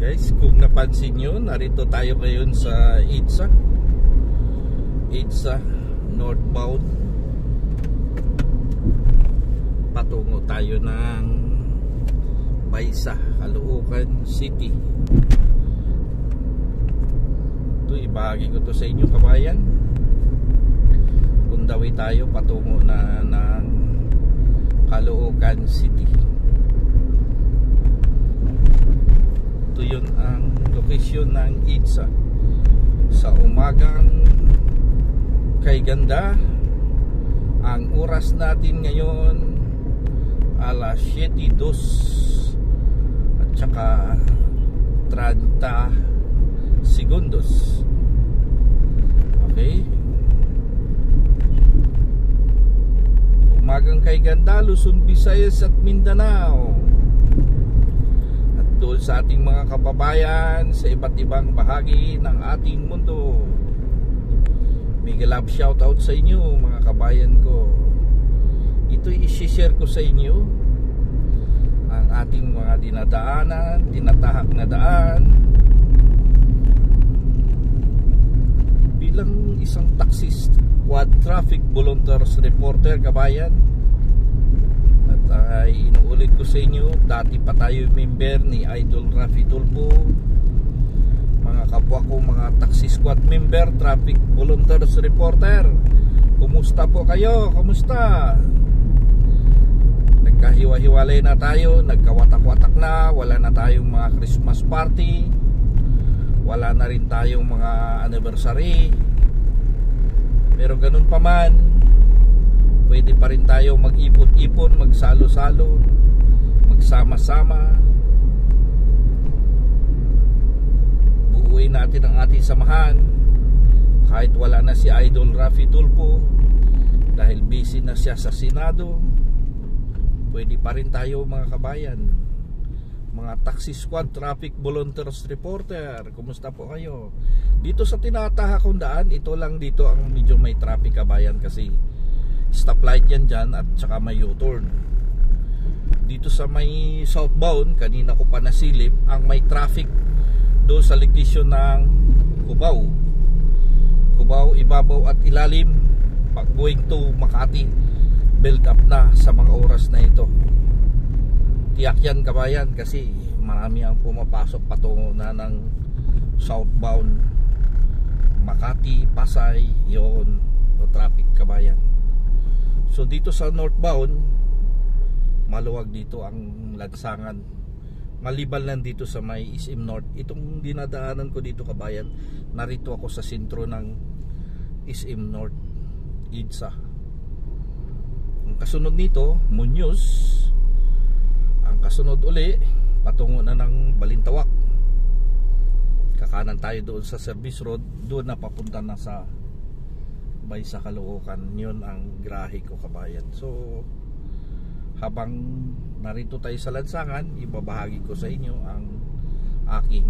Guys, kung napansin nyo, narito tayo ngayon sa EDSA northbound. Patungo tayo ng Baysa, Caloocan City. Ito, ibahagi ko to sa inyo, kabayan. Kundaway tayo patungo na ng Caloocan City. Ito yun ang location ng EDSA. Sa umagang kay ganda. Ang oras natin ngayon alas 7:02 at saka 30 segundos. Okay, umagang kay ganda, Luzon, Visayas at Mindanao. At doon sa ating mga kababayan sa iba't ibang bahagi ng ating mundo, mega love shoutout sa inyo, mga kabayan ko. Ito'y isi-share ko sa inyo ang ating mga dinadaanan, tinatahak na daan bilang isang taxist, quad traffic volunteers reporter, kabayan. At inuulit ko sa inyo, dati pa tayo member ni Idol Rafi Tulfo. Mga kapwa ko, mga taxi squad member, traffic volunteers reporter, kumusta po kayo? Kumusta? Nagkahiwa-hiwalay na tayo, nagkawatak-watak na, wala na tayong mga Christmas party, wala na rin tayong mga anniversary. Pero ganun pa man, pwede pa rin tayo mag-ipon-ipon, magsalo-salo, magsama-sama. Buuin natin ang ating samahan. Kahit wala na si Idol Rafi Tulfo dahil busy na siya sa Senado, pwede pa rin tayo, mga kabayan, mga taxi squad, traffic volunteers reporter, kumusta po kayo? Dito sa tinatahak kong daan, ito lang dito ang medyo may traffic, kabayan, kasi stoplight yan dyan at saka may U-turn. Dito sa may southbound, kanina ko pa nasilip, ang may traffic doon sa location ng Cubao, ibabaw at ilalim, pag going to Makati, build up na sa mga oras na ito. Tiyak yan, kabayan, kasi marami ang pumapasok patungo na ng southbound Makati, Pasay, yon o traffic, kabayan. So dito sa northbound, maluwag dito ang lansangan, maliban lang dito sa may SM North. Itong dinadaanan ko dito, kabayan, narito ako sa sentro ng SM North, EDSA. Ang kasunod nito, Muñoz. Ang kasunod uli, patungo na ng Balintawak. Kakanan tayo doon sa service road, doon na papunta na sa Baysa, Caloocan. Yun ang grahe ko, kabayan. So habang narito tayo sa lansangan, ibabahagi ko sa inyo ang aking